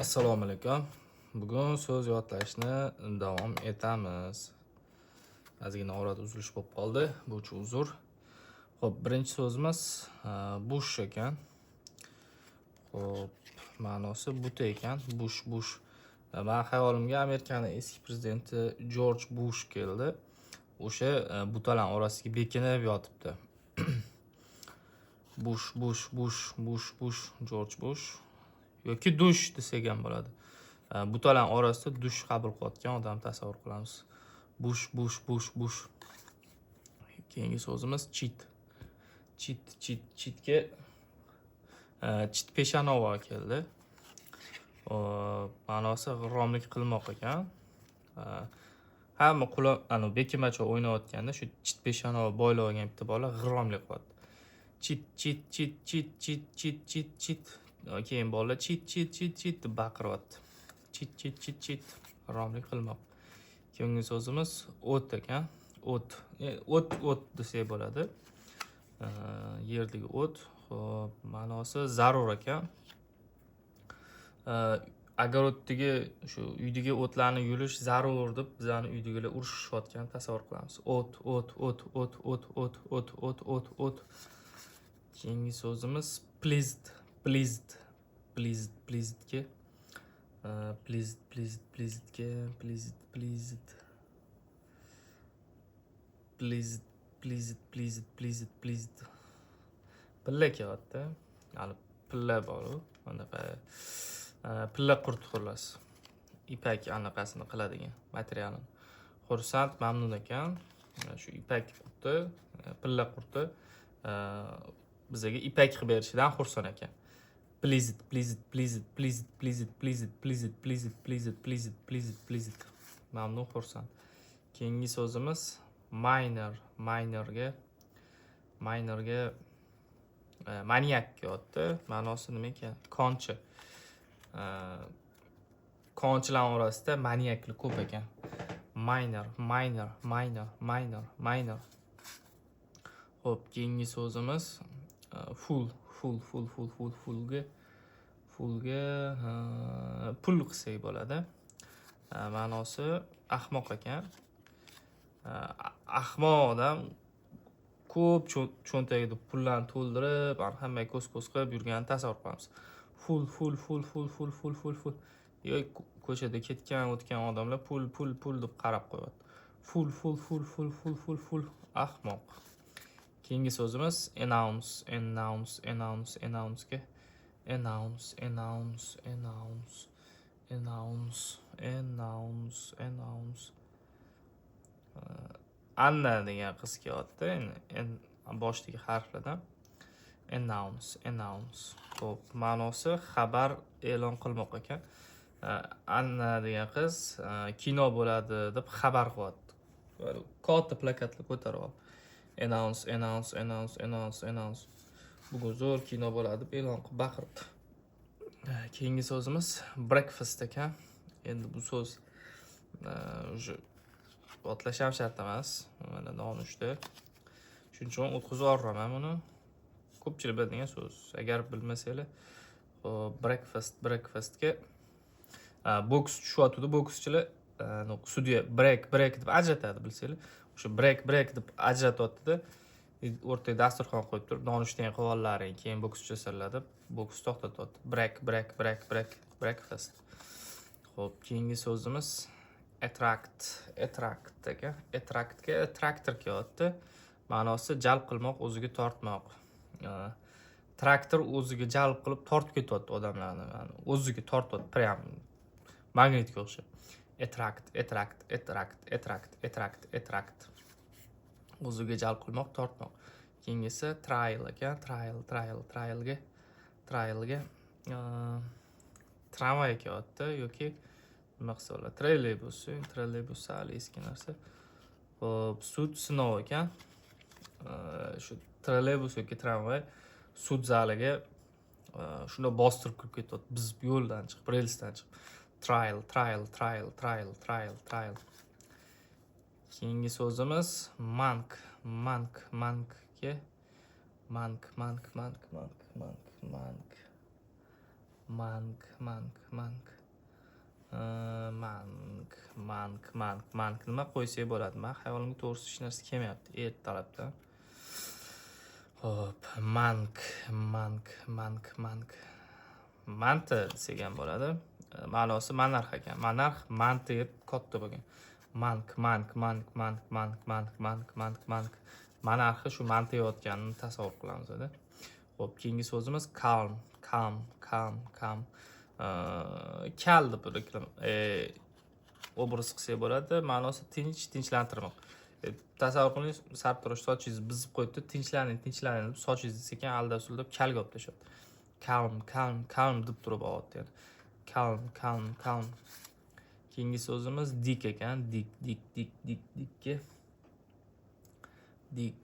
Assalomu alaykum. Bugun so'z yodlashni davom etamiz. Ozgina orada uzilish bo'lib qoldi. Bu uchun uzr. Xo'p, birinchi so'zimiz bush ekan. Xo'p, ma'nosi buta ekan. Bush. Men xayolimga Amerikaning eski prezidenti Jorj Bush keldi. O'sha butalar orasiga bekinib yotibdi. Bush, Jorj Bush. yoki dush desak ham bo'ladi. Butalar orasida dush qabul qilayotgan odam tasavvur qilamiz. Bush. Keyingi so'zimiz cheat. Cheatga chit peshanova keldi. Ma'nosi g'irromlik qilmoq ekan. Hamma qulon bekimacha o'ynayotganda shu chit peshanova boylab olgan bitta bola g'irromlik qiladi. Cheat. Keyin bola cheat deb baqiryapti. Cheat. G'irromlik qilmoq. Keyingi so'zimiz o't ekan. O't desak bo'ladi. Yerdagi o't. Xo'p, ma'nosi zarur ekan. Agaroddagi shu uydagi o'tlarni yulish zarur deb bizani uydagilar urushishayotgan tasavvur qilamiz. O't. Keyingi so'zimiz pleased. Pleasedga pleased. Pilla kelyapti. Pilla bor. Bunaqa pilla qurti xullas. Ipak anaqasini qiladigan materialni. Xursand, mamnun ekan. Shu ipak qurti, pilla qurti bizga ipak qilib berishidan xursand ekan. Pleased. Mamnun, xursand. Keyingi so'zimiz minorga maniak kelyapti. Ma'nosi nima ekan? Konchi. Konchilar orasida maniaklik ko'p ekan. Minor. Xo'p, keyingi so'zimiz fullga pul qilsak bo'ladi. Ma'nosi ahmoq ekan. Ahmoq odam ko'p cho'ntagida pullarni to'ldirib, hammaga ko'z qilib yurganini tasavvur qilamiz. Full. Yo'q, ko'chada o'tgan odamlar pul deb qarab qo'yadi. Full. Ahmoq. Keyingi so'zimiz announce. Anna degan qiz kelyapti. Boshdagi harflardan announce. Xo'p, ma'nosi xabar e'lon qilmoq ekan. Anna degan qiz kino bo'ladi deb xabar qilyapti. Katta plakatlar ko'tarib oldi. Announce. Bugun zo'r kino bo'ladi deb e'lon qilib baqirdi. Keyingi so'zimiz breakfast ekan. Endi bu so'z otlash ham shart emas. Mana nonushta. Shuning uchun o'tkazib yuboraman buni. Ko'pchilik biladigan so'z. Agar bilmasanglar, breakfastga boks tushyapti, bokschilar sudya break deb ajratadi, bilsanglar. O'sha break deb ajratyapti-da, o'rtaga dasturxon qo'yib turib, nonushtaning qilib ollaring, keyin boks tushasanlar deb boks to'xtatyapti. Breakfast. Xo'p, keyingi so'zimiz attract ekan. Attractga traktor kelyapti. Ma'nosi jalb qilmoq, o'ziga tortmoq. Traktor o'ziga jalb qilib tortib ketyapti odamlarni. O'ziga tortyapti, prям magnitga o'xshab. Attract. O'ziga jalb qilmoq, tortmoq. Keyingisi trial ekan. Trialga tramvay kelyapti yoki nima qilsa, trolleybus hali eski narsa. Xo'p, sud sinov ekan. Shu trolleybus yoki tramvay sud zaliga shunda bostirib kirib ketyapti. Biz yo'ldan chiqib, relsdan chiqib. Trial. Keyingi so'zimiz monk. Monkga Mank nima qo'ysak bo'ladi? Men hayolimga to'g'risi hech narsa kelmayapti. Ertalabdan. Xo'p, manti desak ham bo'ladi. Ma'nosi monarx ekan. Monarx manti deb katta bo'lgan. Mank. Monarxi shu manti yeyotganini tasavvur qilamiz edi. Xo'p, keyingi so'zimiz calm. Kal deb obraz qilsak bo'ladi. Ma'nosi tinch, tinchlantirmoq. Tasavvur qiling, sartarosh sochingizni bizib qo'yibdi, tinchlaning deb sochingizni sekin aldab-suldab kalga olib tashladi. Calm deb turib olyapti yani. Calm. Keyingi so'zimiz dik ekan. Dikka. Dik.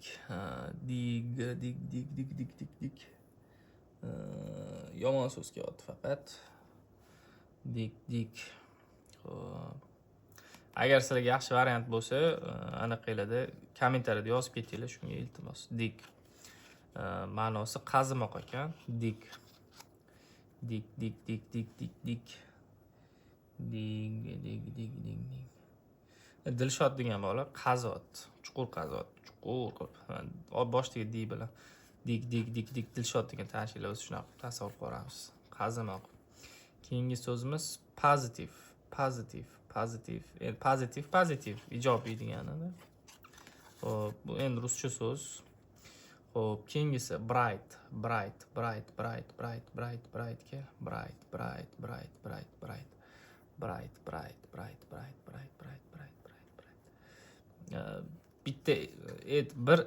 Yomon so'z kelyapti faqat. Dik. Agar sizlarga yaxshi variant bo'lsa, anaqalarda kommentariyada yozib ketinglar, shunga iltimos. Dik. Ma'nosi qazimoq ekan. Dik. Dilshod degan bola qazot, chuqur qazot, boshdagi di bilan dik Dilshod degan tashkillar o'zi shunaqa tasavvur qilamiz. Qazimoq. Keyingi so'zimiz positive. Ijobiy degani. Xo'p, bu endi ruscha so'z. Xo'p, keyingisi bright bitta bir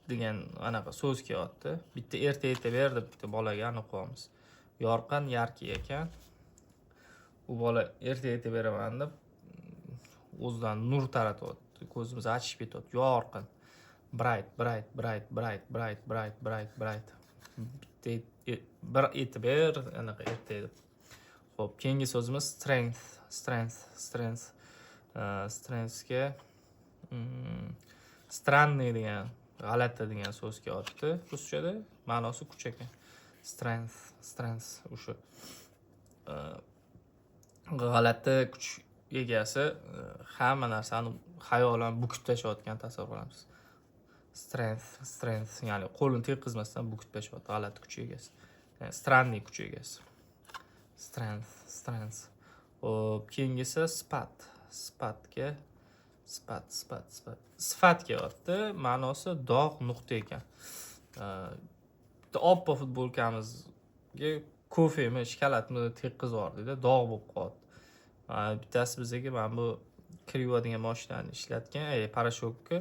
degan anaqa so'z kelyapti. Bitta erta aytaverdi bitta bolaga aniq qo'yamiz. Yorqin, yarki ekan. U bola erta aytaveraman deb o'zidan nur taratyapti. Ko'zimiz achishib ketyapti. Yorqin. Bright. Bitta bir aytaver, anaqa erta edi. Xo'p, keyingi so'zimiz strength. Strengthga странный degan, g'alati degan so'z kelyapti ruschada. Ma'nosi kuch ekan. Strength o'sha g'alati kuch egasi hamma narsani xayolan bukib tashlayotgan tasavvur qilamiz. Strength, ya'ni qo'lini tekkizmasdan bukib tashlayotgan g'alati kuch egasi. Yani странный kuch egasi. Strength. Xo'p, keyingisi sifat kelyapti. Ma'nosi dog', nuqta ekan. Bitta oppo futbolkamizga kofemi, shokoladni tekkizib yubordida, dog' bo'lib qoldi. Bittasi bizga mana bu kir yuvadigan mashinani ishlatgan, parashokka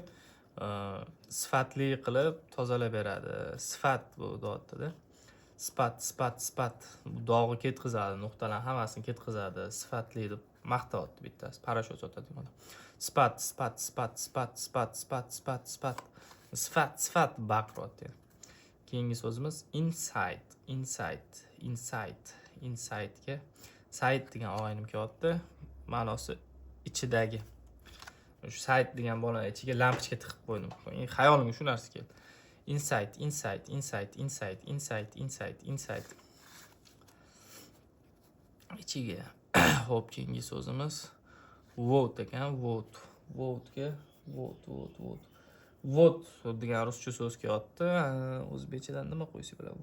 sifatli qilib tozalab beradi. Sifat bu deyapti-da. Sifat. Bu dog'i ketkizadi, nuqtalar hammasini ketkizadi. Sifatli deb maqtayapti bittasi. Parashok sotadigan. Sifat baqiryapti. Keyingi so'zimiz insight. Insightga Said degan og'aynim kelyapti. Ma'nosi ichidagi. Shu Said degan bola ichiga lampochka tiqib qo'ydim. Xayolimga shu narsa keldi. Insight. Ichiga. Xo'p, keyingi so'zimiz vote ekan. Vote'ga vote degan ruscha so'z kelyapti. O'zbekchadan nima qo'ysa bo'ladi?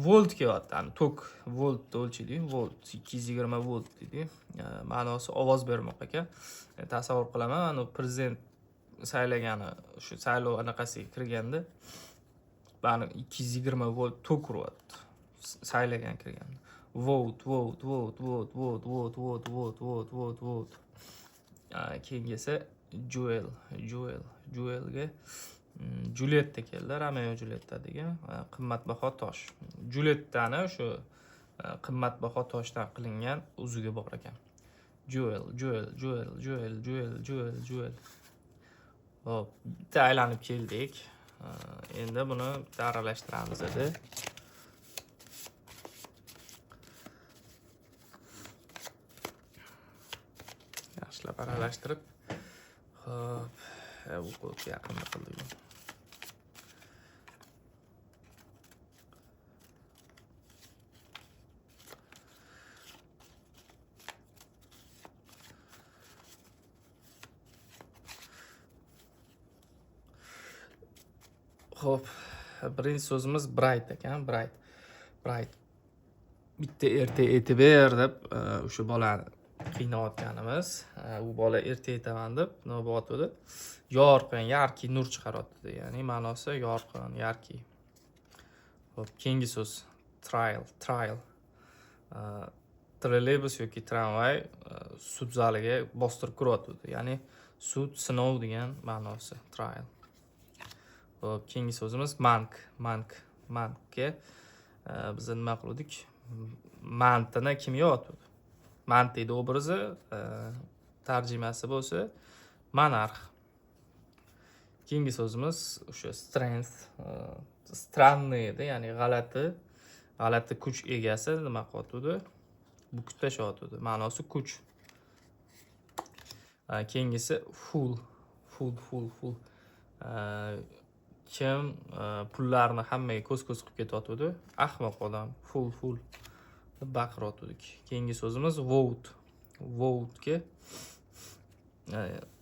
Volt kelyapti. Tok volt o'lchaydi. Volt 220 volt deydi. Ma'nosi ovoz bermoq ekan. Tasavvur qilaman, prezident saylagani, shu saylov anaqasiga kirganda, bani 220 volt tok uryapti. Saylagan kirganda. Vote. Keyingisi Joelga Julietta keldi, Romeo Julietta degan qimmatbaho tosh. Juliettani shu qimmatbaho toshdan qilingan uzugi bor ekan. Joel. Hop, bitta aylanib keldik. Endi buni bitta aralashtiramiz edi. Yaxshilab aralashtirib, hop, bu qo'lga yaqinda qildik. Xo'p, birinchi so'zimiz bright ekan, bright. Bitta erta aytib ber deb o'sha bolani qiynayotganimiz. U bola erta aytaman deb nima bo'lyapti? Yorqin, yarki nur chiqaryapti. Ya'ni ma'nosi yorqin, yarki. Xo'p, keyingi so'z trial. Trolleybus yoki tramvay sud zaliga bostirib kiryapti. Ya'ni sud, sinov degan ma'nosi trial. Xo'p, keyingi so'zimiz mankga biz nima qildik? Mantini kim yotdi? Mantning obrazi tarjimasi bo'lsa monarx. Keyingi so'zimiz o'sha strength, странный edi, ya'ni g'alati kuch egasi nima qilyapti? Bukib tashlayapti. Ma'nosi kuch. Keyingisi full. Kim pullarni hammaga ko'z qilib ketyapti? Ahmoq odam, full deb baqiryapti. Keyingi so'zimiz vote. Vote'ga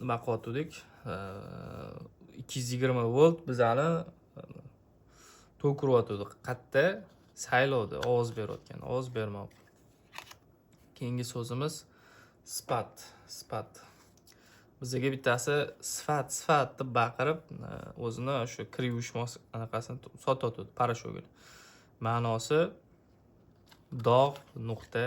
nima qilyapti? 220 volt bizani to'kiryapti. Qatta saylovda ovoz berayotgan, ovoz bermoq. Keyingi so'zimiz spat. Bizga bittasi sifat deb baqirib o'zini o'sha kir yuvishmoq anaqasini sotyapti, parashogini. Ma'nosi dog', nuqta.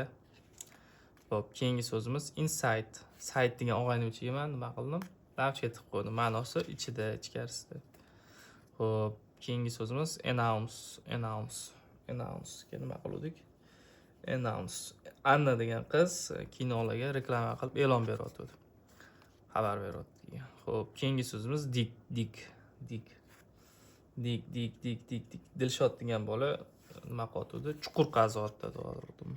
Xo'p, keyingi so'zimiz inside. Side degan og'aynovchiga men nima qildim? Lavcha etib qo'ydim. Ma'nosi ichida, ichkarisida. Xo'p, keyingi so'zimiz announce. Ga nima qildik? Announce. Anna degan qiz kinolarga reklama qilib e'lon beryapti. Xabar beryapti. Xo'p, keyingi so'zimiz dig. Dilshod degan bola nima qilyapti? Chuqur qazyapti, to'g'ri.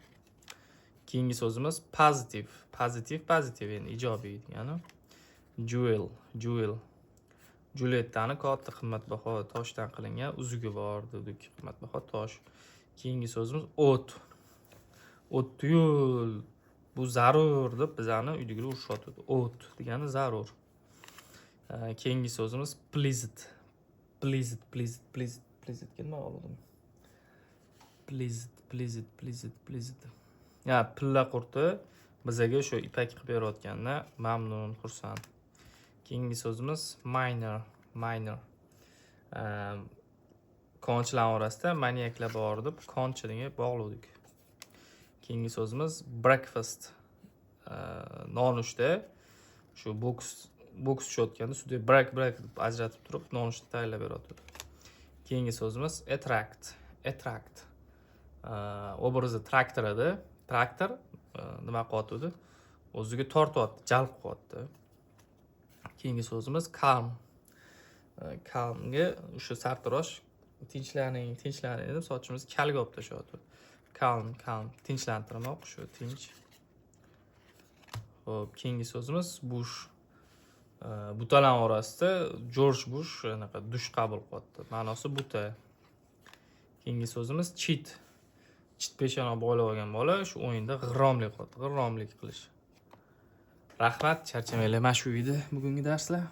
Keyingi so'zimiz positive, ya'ni ijobiy degani. Jewel. Julietani katta qimmatbaho toshdan qilingan uzugi bor dedik, qimmatbaho tosh. Keyingi so'zimiz o't yo'l. Bu zarur deb bizani uydagilar urishyapti. O't degani zarur. Keyingi so'zimiz pleased ga nima oldim? Pleased. Ya, pilla qurti bizga shu ipak qilib berayotganda mamnun, xursand. Keyingi so'zimiz minor. Konchilar orasida maniaklar bor deb konchiga bog'ladik. Keyingi so'zimiz breakfast. Nonushta. Shu boks tushayotganda sudya break deb ajratib turib nonushta tayyorlab beradi. Keyingi so'zimiz attract. Obrazi traktor edi. Traktor nima qilyapti? O'ziga tortyapti, jalb qilyapti. Keyingi so'zimiz calm. Calmga o'sha sartarosh tinchlaning deb sochimiz kalga olib tashyapti. Calm, tinchlantirmoq, shu tinch. Xo'p, keyingi so'zimiz Bush. Butalar orasida Jorj Bush anaqa dush qabul qilyapti. Ma'nosi buta. Keyingi so'zimiz cheat peshona bo'ylab olgan bola shu o'yinda g'irromlik qilish. Rahmat, charchamanglar. Mana shu edi bugungi darslar.